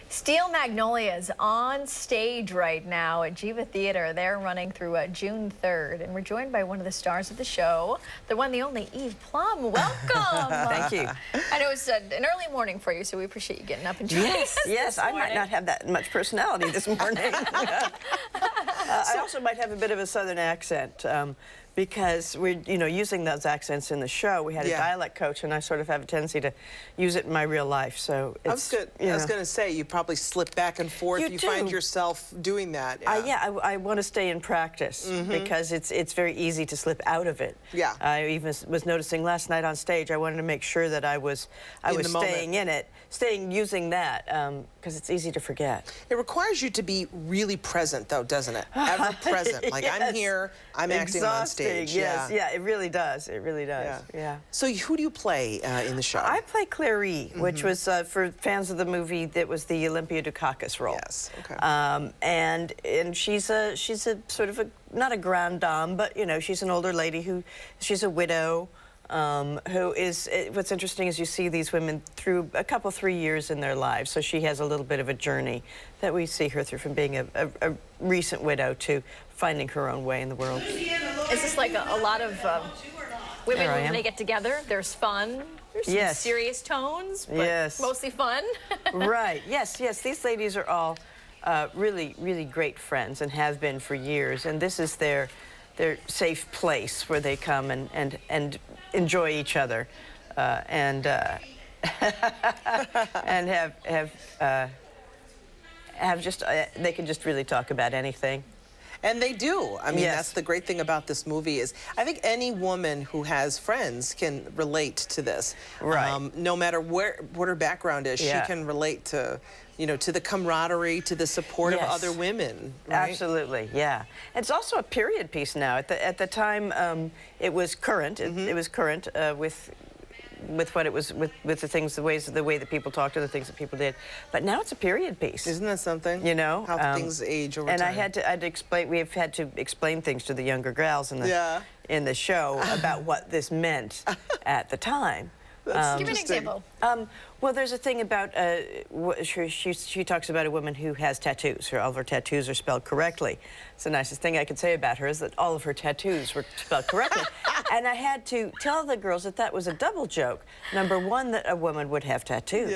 Steel Magnolias on stage right now at Geva Theater. They're running through June 3rd, and we're joined by one of the stars of the show, the one, the only Plumb. Welcome. Thank you. I know it's an early morning for you, so we appreciate you getting up and joining us. Yes, I might not have that much personality this morning. I also might have a bit of a southern accent. Because we're, using those accents in the show. We had a dialect coach, and I sort of have a tendency to use it in my real life. So it's, I was going to say, you probably slip back and forth. You find yourself doing that. I want to stay in practice because it's very easy to slip out of it. Yeah. I even was noticing last night on stage. I wanted to make sure that I was staying in it, using that because it's easy to forget. It requires you to be really present, though, doesn't it? Ever present. Like I'm here, I'm acting on stage. Yes, yeah, it really does. It really does. Yeah. So who do you play in the show? I play Clary, which was for fans of the movie. That was the Olympia Dukakis role. Yes. Okay. And she's a sort of not a grande dame, but she's an older lady she's a widow. Who is, what's interesting is you see these women through a couple, 3 years in their lives. So she has a little bit of a journey that we see her through, from being a recent widow to finding her own way in the world. Is this like a lot of women when they get together? There's fun. There's some serious tones, but mostly fun. Right. Yes. These ladies are all really, really great friends and have been for years. And this is their safe place where they come and enjoy each other and have just they can just really talk about anything. And they do. I mean, that's the great thing about this movie is I think any woman who has friends can relate to this. Right. No matter what her background is, she can relate to, to the camaraderie, to the support of other women. Right? Absolutely, yeah. It's also a period piece now. At the time, it was current. It was current with what it was with the things, the way that people talked and the things that people did. But now it's a period piece. Isn't that something? How things age over time. And we've had to explain things to the younger gals in the show about what this meant at the time. Give me an example. Well, there's a thing about, she talks about a woman who has tattoos. All of her tattoos are spelled correctly. It's the nicest thing I could say about her is that all of her tattoos were spelled correctly. And I had to tell the girls that was a double joke. Number one, that a woman would have tattoos.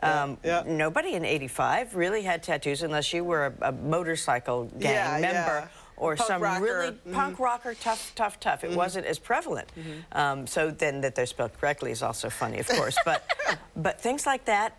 Nobody in '85 really had tattoos unless you were a motorcycle gang member. Or some really punk rocker, tough. It wasn't as prevalent. So then that they're spelled correctly is also funny, of course. But things like that,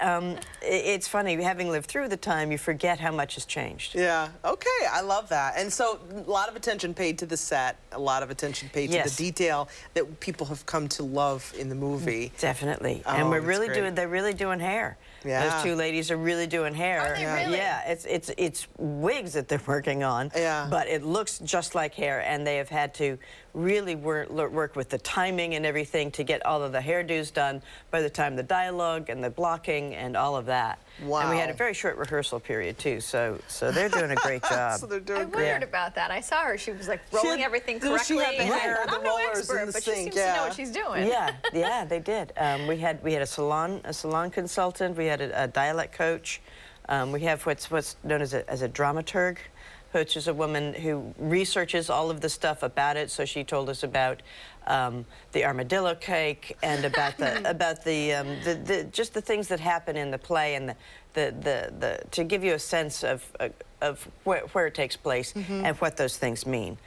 it's funny. Having lived through the time, you forget how much has changed. Yeah. Okay. I love that. And so a lot of attention paid to the set, a lot of attention paid to the detail that people have come to love in the movie. Definitely. And they're really doing hair. Yeah. Those two ladies are really doing hair. Are they really? Yeah. It's wigs that they're working on. Yeah. But it looks just like hair, and they have had to really work with the timing and everything to get all of the hairdos done by the time the dialogue and the blocking and all of that. Wow. And we had a very short rehearsal period too, so they're doing a great job. So they're doing I wondered about that. I saw her. She was like rolling everything correctly. She had the hair, I'm the no rollers expert, in the but sink. she seems to know what she's doing. Yeah, they did. We had a salon consultant. We had a dialect coach. We have what's known as a dramaturg, which is a woman who researches all of the stuff about it. So she told us about the armadillo cake and about just the things that happen in the play and to give you a sense of where it takes place and what those things mean.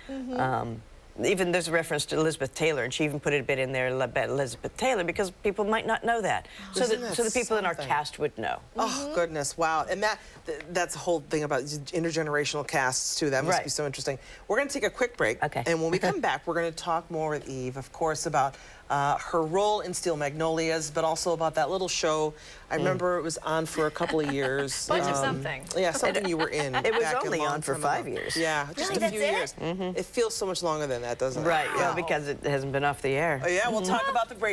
Even there's a reference to Elizabeth Taylor, and she even put a bit in there about Elizabeth Taylor because people might not know that. So the people in our cast would know. Oh, goodness, wow. And that's the whole thing about intergenerational casts, too. That must be so interesting. We're going to take a quick break. Okay. And when we come back, we're going to talk more with Eve, of course, about her role in Steel Magnolias, but also about that little show. I remember it was on for a couple of years. Bunch of something. Yeah, something you were in. It was only on for 5 years. Yeah, just a few years. It feels so much longer than that, doesn't it? Right, well, because it hasn't been off the air. Yeah, we'll talk about the Brady